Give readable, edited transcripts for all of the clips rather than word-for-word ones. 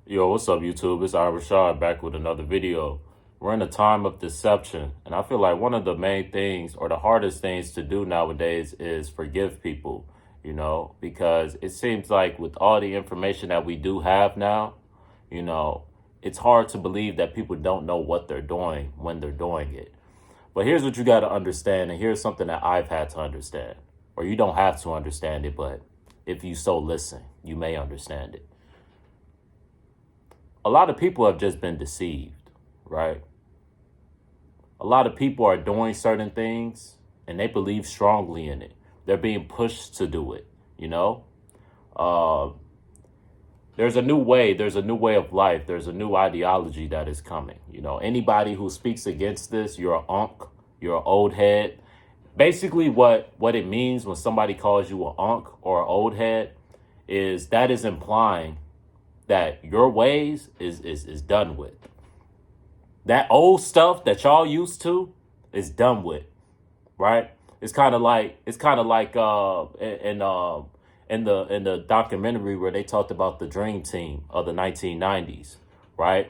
Yo, what's up, YouTube? It's Richawd back with another video. We're in a time of deception, and I feel like one of the main things or the hardest things to do nowadays is forgive people, because it seems like with all the information that we do have now, you know, it's hard to believe that people don't know what they're doing when they're doing it. But here's what you got to understand, and here's something that I've had to understand, or you don't have to understand it, but if you so listen, you may understand it. A lot of people have just been deceived, right? A lot of people are doing certain things and they believe strongly in it. They're being pushed to do it, you know? Uh, there's a new way. There's a new way of life. There's a new ideology that is coming. Anybody who speaks against this, you're an unk, you're an old head. Basically, what it means when somebody calls you an unk or an old head is that is implying that your ways is done with. That old stuff that y'all used to is done with, right? It's kind of like in the documentary where they talked about the Dream Team of the 1990s, right?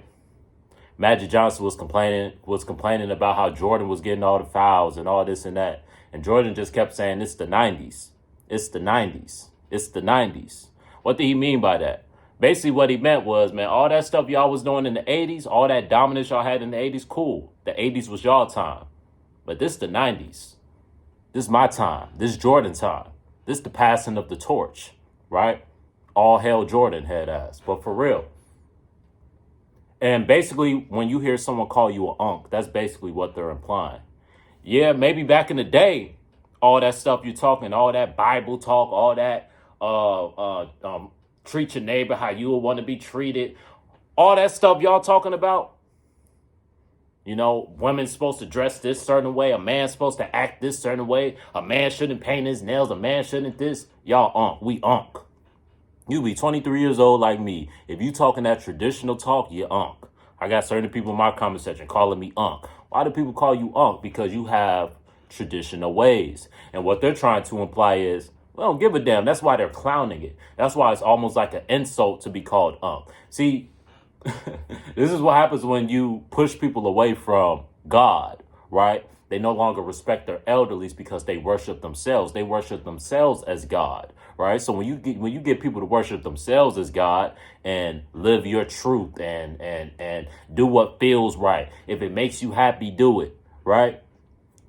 Magic Johnson was complaining about how Jordan was getting all the fouls and all this and that, and Jordan just kept saying it's the 90s, it's the 90s, it's the 90s. What did he mean by that? Basically, what he meant was, man, all that stuff y'all was doing in the 80s, all that dominance y'all had in the 80s, cool. The 80s was y'all time. But this the 90s. This is my time. This Jordan time. This the passing of the torch, right? All hail Jordan, head ass. But for real. And basically, when you hear someone call you an unk, that's basically what they're implying. Yeah, maybe back in the day, all that stuff you're talking, all that Bible talk, all that treat your neighbor how you would want to be treated. All that stuff y'all talking about. Women's supposed to dress this certain way. A man's supposed to act this certain way. A man shouldn't paint his nails. A man shouldn't this. Y'all we unk. You be 23 years old like me. If you talking that traditional talk, you unk. I got certain people in my comment section calling me unk. Why do people call you unk? Because you have traditional ways. And what they're trying to imply is, we don't give a damn. That's why they're clowning it. That's why it's almost like an insult to be called unk. See, this is what happens when you push people away from God, right? They no longer respect their elderlies because they worship themselves. They worship themselves as God, right? So when you get people to worship themselves as God and live your truth and do what feels right, if it makes you happy, do it, right?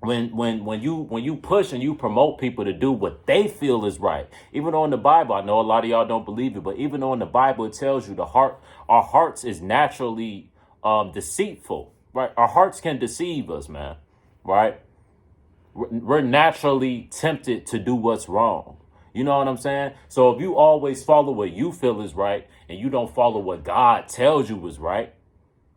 When you push and you promote people to do what they feel is right, even though in the Bible, I know a lot of y'all don't believe it, but even though in the Bible it tells you our hearts is naturally deceitful, right? Our hearts can deceive us, man, right? We're naturally tempted to do what's wrong. You know what I'm saying? So if you always follow what you feel is right and you don't follow what God tells you is right,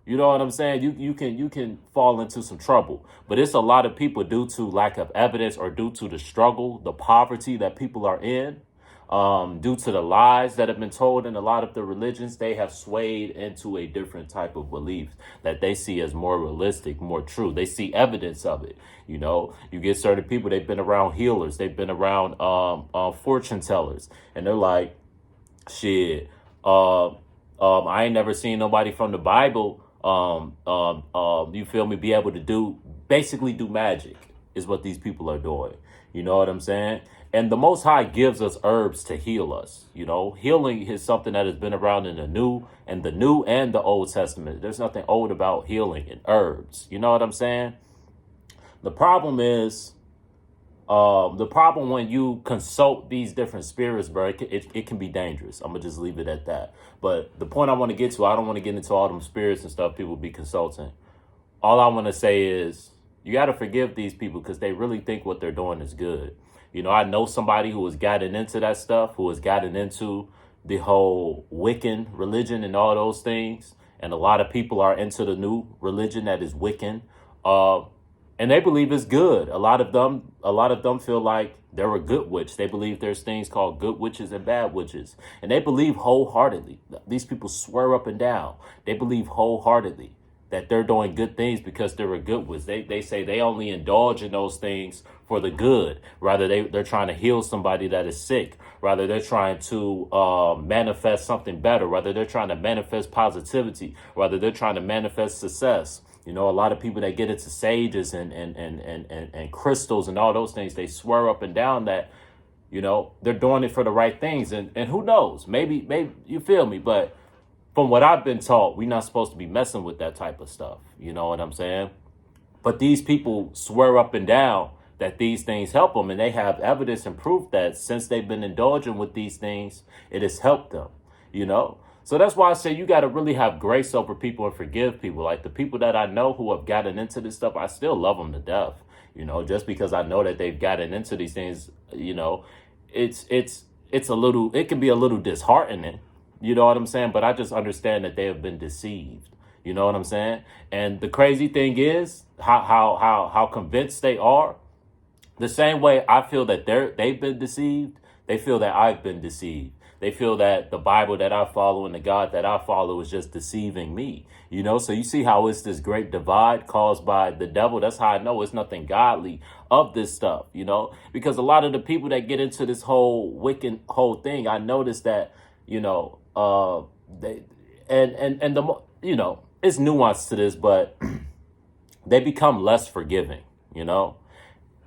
you know what I'm saying? You can fall into some trouble. But it's a lot of people due to lack of evidence or due to the struggle, the poverty that people are in, due to the lies that have been told in a lot of the religions, they have swayed into a different type of belief that they see as more realistic, more true. They see evidence of it. You get certain people, they've been around healers, they've been around fortune tellers, and they're like, shit, I ain't never seen nobody from the Bible you feel me, be able to do magic is what these people are doing. You know what I'm saying? And the Most High gives us herbs to heal us. Healing is something that has been around in the New and the Old Testament. There's nothing old about healing and herbs. You know what I'm saying? The problem is, when you consult these different spirits, bro, it can be dangerous. I'm gonna just leave it at that. But the point I want to get to, I don't want to get into all them spirits and stuff people be consulting. All I want to say is you got to forgive these people because they really think what they're doing is good. I know somebody who has gotten into that stuff, who has gotten into the whole Wiccan religion and all those things. And a lot of people are into the new religion that is Wiccan. And they believe it's good. A lot of them feel like they're a good witch. They believe there's things called good witches and bad witches. And they believe wholeheartedly. These people swear up and down. They believe wholeheartedly that they're doing good things because they're a good ones. They say they only indulge in those things for the good. Rather, they're trying to heal somebody that is sick. Rather, they're trying to manifest something better. Rather, they're trying to manifest positivity. Rather, they're trying to manifest success. You know, a lot of people that get into sages and crystals and all those things, they swear up and down that, you know, they're doing it for the right things. And who knows, maybe you feel me. But from what I've been taught, we're not supposed to be messing with that type of stuff. You know what I'm saying? But these people swear up and down that these things help them. And they have evidence and proof that since they've been indulging with these things, it has helped them, you know? So that's why I say you got to really have grace over people and forgive people. Like the people that I know who have gotten into this stuff, I still love them to death. You know, just because I know that they've gotten into these things, you know, it can be a little disheartening. You know what I'm saying? But I just understand that they have been deceived. You know what I'm saying? And the crazy thing is how convinced they are. The same way I feel that they've been deceived, they feel that I've been deceived. They feel that the Bible that I follow and the God that I follow is just deceiving me. You know, so you see how it's this great divide caused by the devil. That's how I know it's nothing godly of this stuff, you know, because a lot of the people that get into this whole wicked whole thing, I noticed that, you know, they and the you know, it's nuance to this, but they become less forgiving. You know,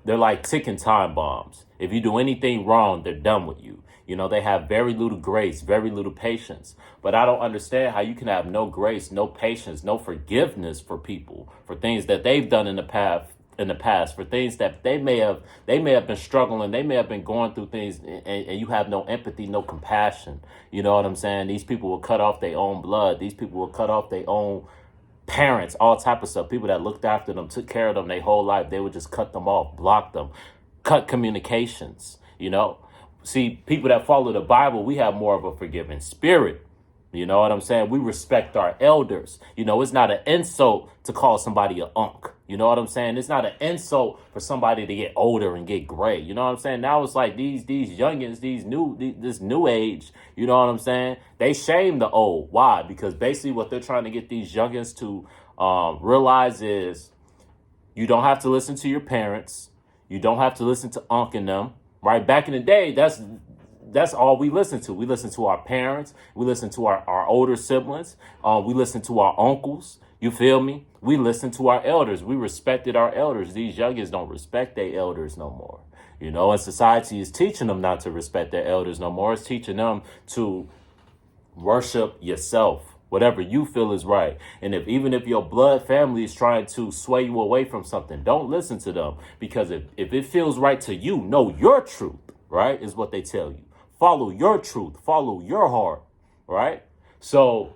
they're like ticking time bombs. If you do anything wrong, they're done with you. You know, they have very little grace, very little patience. But I don't understand how you can have no grace, no patience, no forgiveness for people, for things that they've done in the past, for things that they may have been struggling, they may have been going through things, and you have no empathy, no compassion. You know what I'm saying? These people will cut off their own blood. These people will cut off their own parents, all type of stuff. People that looked after them, took care of them their whole life, they would just cut them off, block them, cut communications, you know? See, people that follow the Bible, we have more of a forgiving spirit. You know what I'm saying? We respect our elders. You know, it's not an insult to call somebody a unk. You know what I'm saying? It's not an insult for somebody to get older and get gray. You know what I'm saying? Now it's like these youngins, this new age, you know what I'm saying? They shame the old. Why? Because basically what they're trying to get these youngins to realize is you don't have to listen to your parents. You don't have to listen to unk and them. Right? Back in the day, that's all we listened to. We listened to our parents. We listened to our older siblings. We listened to our uncles. You feel me? We listened to our elders. We respected our elders. These youngins don't respect their elders no more. You know, and society is teaching them not to respect their elders no more. It's teaching them to worship yourself, whatever you feel is right. And even if your blood family is trying to sway you away from something, don't listen to them. Because if it feels right to you, know your truth, right, is what they tell you. Follow your truth. Follow your heart, right? So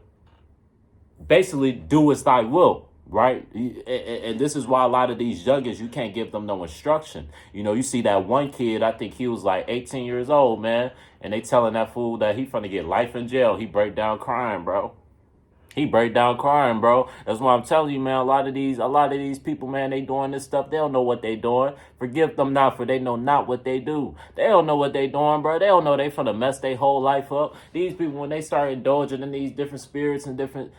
basically do as thy will, right? And this is why a lot of these youngins, you can't give them no instruction. You know, you see that one kid, I think he was like 18 years old, man. And they telling that fool that he finna get life in jail. He break down crying, bro. He break down crying, bro. That's why I'm telling you, man, a lot of these people, man, they doing this stuff. They don't know what they doing. Forgive them not, for they know not what they do. They don't know what they doing, bro. They don't know they finna mess their whole life up. These people, when they start indulging in these different spirits and different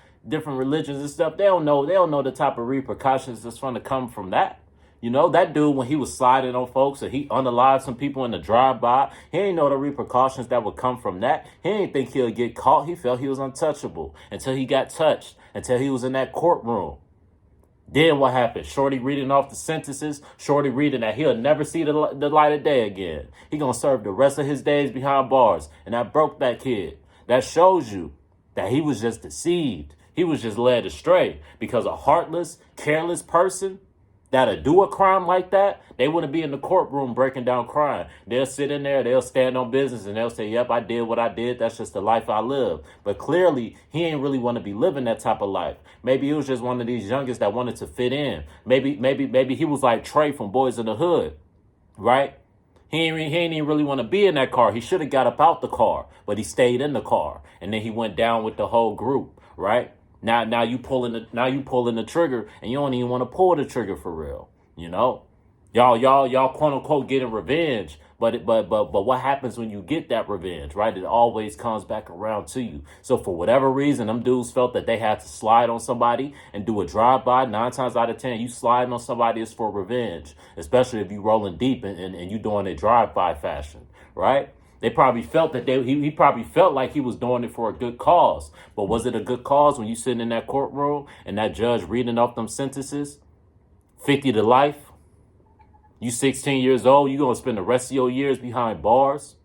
religions and stuff, they don't know the type of repercussions that's gonna come from that. You know, that dude, when he was sliding on folks and he unalived some people in the drive-by, he didn't know the repercussions that would come from that. He didn't think he'll get caught. He felt he was untouchable until he got touched, until he was in that courtroom. Then what happened? Shorty reading off the sentences, Shorty reading that he'll never see the light of day again. He gonna serve the rest of his days behind bars. And that broke that kid. That shows you that he was just deceived. He was just led astray because a heartless, careless person that'll do a crime like that, they wouldn't be in the courtroom breaking down crying. They'll sit in there, they'll stand on business, and they'll say, yep, I did what I did. That's just the life I live. But clearly, he ain't really want to be living that type of life. Maybe he was just one of these youngest that wanted to fit in. Maybe he was like Trey from Boys in the Hood, right? He ain't even really want to be in that car. He should have got up out the car, but he stayed in the car. And then he went down with the whole group, right? Now you pulling the trigger, and you don't even want to pull the trigger for real. You know, y'all quote unquote getting revenge, But what happens when you get that revenge, right? It always comes back around to you. So for whatever reason, them dudes felt that they had to slide on somebody and do a drive-by. 9 times out of 10, you sliding on somebody is for revenge, especially if you rolling deep and you doing a drive-by fashion, right? They probably felt that he probably felt like he was doing it for a good cause. But was it a good cause when you sitting in that courtroom and that judge reading off them sentences? 50 to life. You 16 years old, you gonna spend the rest of your years behind bars.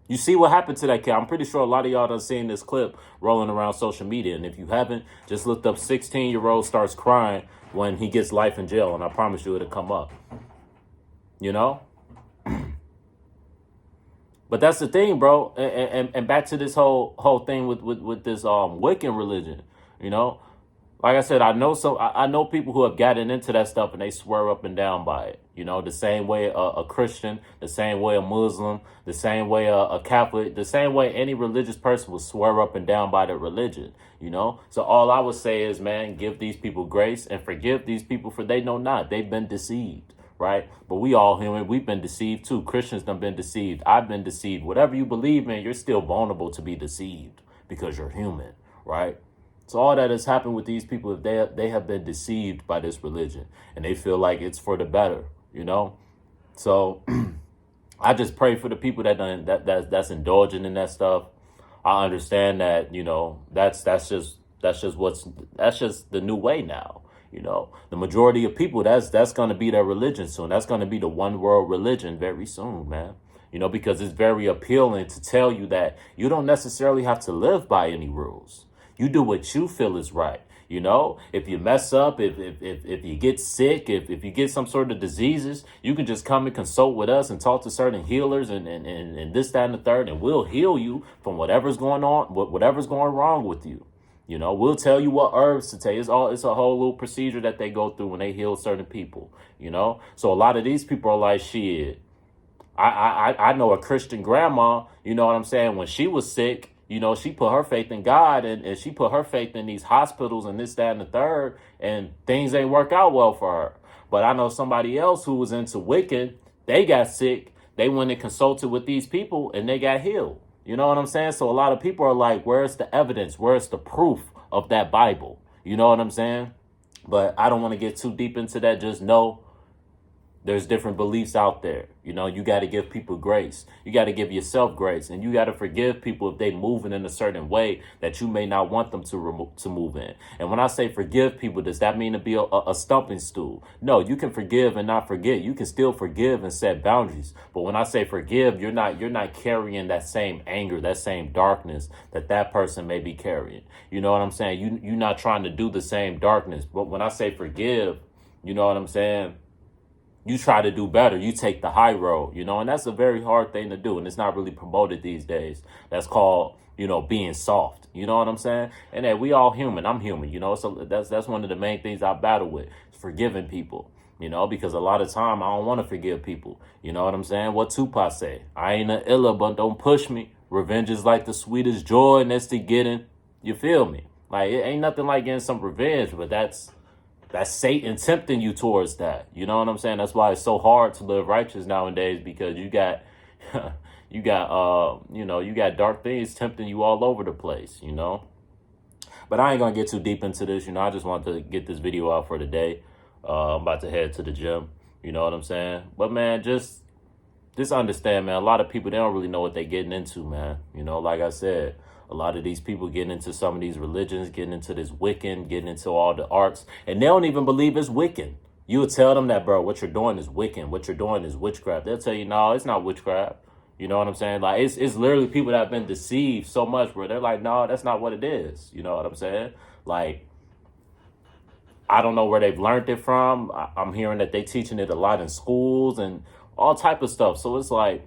You see what happened to that kid. I'm pretty sure a lot of y'all done seen this clip rolling around social media. And if you haven't, just looked up 16-year-old starts crying when he gets life in jail. And I promise you it'll come up. You know? But that's the thing, bro. And back to this whole thing with this Wiccan religion, you know. Like I said, I know people who have gotten into that stuff and they swear up and down by it. You know, the same way a Christian, the same way a Muslim, the same way a Catholic, the same way any religious person will swear up and down by their religion. You know, so all I would say is, man, give these people grace and forgive these people for they know not. They've been deceived. Right? But we all human. We've been deceived too. Christians done been deceived. I've been deceived. Whatever you believe in, you're still vulnerable to be deceived because you're human, right? So all that has happened with these people, if they have been deceived by this religion and they feel like it's for the better, you know? So I just pray for the people that's indulging in that stuff. I understand that, you know, that's just the new way now. You know, the majority of people, that's going to be their religion soon. That's going to be the one world religion very soon, man. You know, because it's very appealing to tell you that you don't necessarily have to live by any rules. You do what you feel is right. You know, if you mess up, if you get sick, if you get some sort of diseases, you can just come and consult with us and talk to certain healers and this, that, and the third, and we'll heal you from whatever's going on, whatever's going wrong with you. You know, we'll tell you what herbs to take. It's a whole little procedure that they go through when they heal certain people, you know. So a lot of these people are like, shit, I know a Christian grandma, you know what I'm saying? When she was sick, you know, she put her faith in God and she put her faith in these hospitals and this, that, and the third, and things ain't work out well for her. But I know somebody else who was into Wiccan, they got sick. They went and consulted with these people and they got healed. You know what I'm saying? So a lot of people are like, where's the evidence? Where's the proof of that Bible? You know what I'm saying? But I don't want to get too deep into that. Just know there's different beliefs out there. You know, you got to give people grace. You got to give yourself grace. And you got to forgive people if they moving in a certain way that you may not want them to move in. And when I say forgive people, does that mean to be a stumping stool? No, you can forgive and not forget. You can still forgive and set boundaries. But when I say forgive, you're not carrying that same anger, that same darkness that person may be carrying. You know what I'm saying? You're not trying to do the same darkness. But when I say forgive, you know what I'm saying? You try to do better. You take the high road, you know, and that's a very hard thing to do. And it's not really promoted these days. That's called, you know, being soft. You know what I'm saying? And that we all human. I'm human, you know, so that's one of the main things I battle with, forgiving people, you know, because a lot of time I don't want to forgive people. You know what I'm saying? What Tupac say? I ain't a illa, but don't push me. Revenge is like the sweetest joy, and that's the getting. You feel me? Like, it ain't nothing like getting some revenge, but that's Satan tempting you towards that. You know what I'm saying? That's why it's so hard to live righteous nowadays, because you got you got dark things tempting you all over the place, you know. But I ain't gonna get too deep into this, you know. I just wanted to get this video out for today. I'm about to head to the gym, you know what I'm saying? But man, just understand, man, a lot of people, they don't really know what they're getting into, man. You know, like I said, a lot of these people getting into some of these religions, getting into this Wiccan, getting into all the arts, and they don't even believe it's Wiccan. You would tell them that, bro, what you're doing is Wiccan. What you're doing is witchcraft. They'll tell you, no, it's not witchcraft. You know what I'm saying? Like, it's literally people that have been deceived so much, bro. They're like, no, that's not what it is. You know what I'm saying? Like, I don't know where they've learned it from. I'm hearing that they teaching it a lot in schools and all type of stuff. So it's like,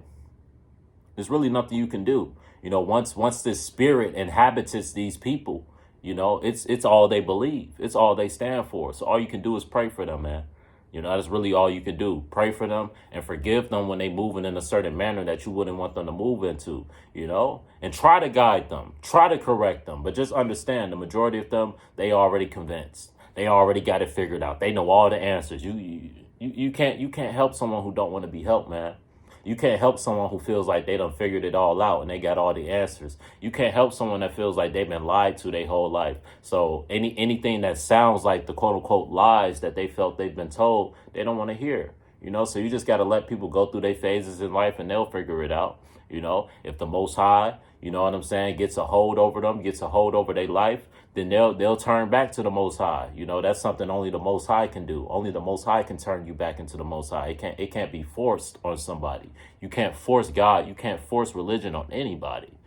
there's really nothing you can do. You know, once this spirit inhabits these people, you know, it's all they believe. It's all they stand for. So all you can do is pray for them, man. You know, that's really all you can do. Pray for them and forgive them when they moving in a certain manner that you wouldn't want them to move into, you know, and try to guide them, try to correct them. But just understand, the majority of them, they already convinced. They already got it figured out. They know all the answers. You can't help someone who don't want to be helped, man. You can't help someone who feels like they done figured it all out and they got all the answers. You can't help someone that feels like they've been lied to their whole life. So anything that sounds like the quote unquote lies that they felt they've been told, they don't want to hear. So you just got to let people go through their phases in life and they'll figure it out. If the Most High, gets a hold over them, gets a hold over their life, then they'll turn back to the Most High. That's something only the Most High can do. Only the Most High can turn you back into the Most High. It can't be forced on somebody. You can't force God. You can't force religion on anybody.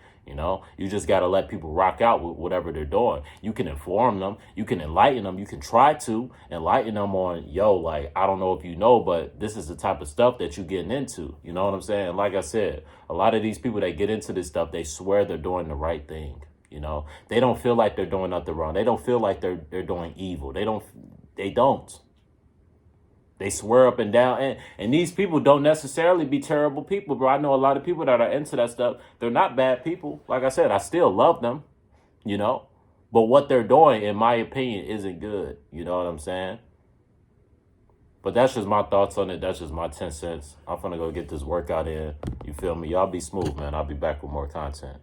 You just got to let people rock out with whatever they're doing. You can inform them. You can enlighten them. You can try to enlighten them on, I don't know if you know, but this is the type of stuff that you're getting into. You know what I'm saying? Like I said, a lot of these people that get into this stuff, they swear they're doing the right thing. They don't feel like they're doing nothing wrong. They don't feel like they're doing evil. They don't. They swear up and down. And these people don't necessarily be terrible people, bro. I know a lot of people that are into that stuff. They're not bad people. Like I said, I still love them, But what they're doing, in my opinion, isn't good. You know what I'm saying? But that's just my thoughts on it. That's just my 10 cents. I'm going to go get this workout in. You feel me? Y'all be smooth, man. I'll be back with more content.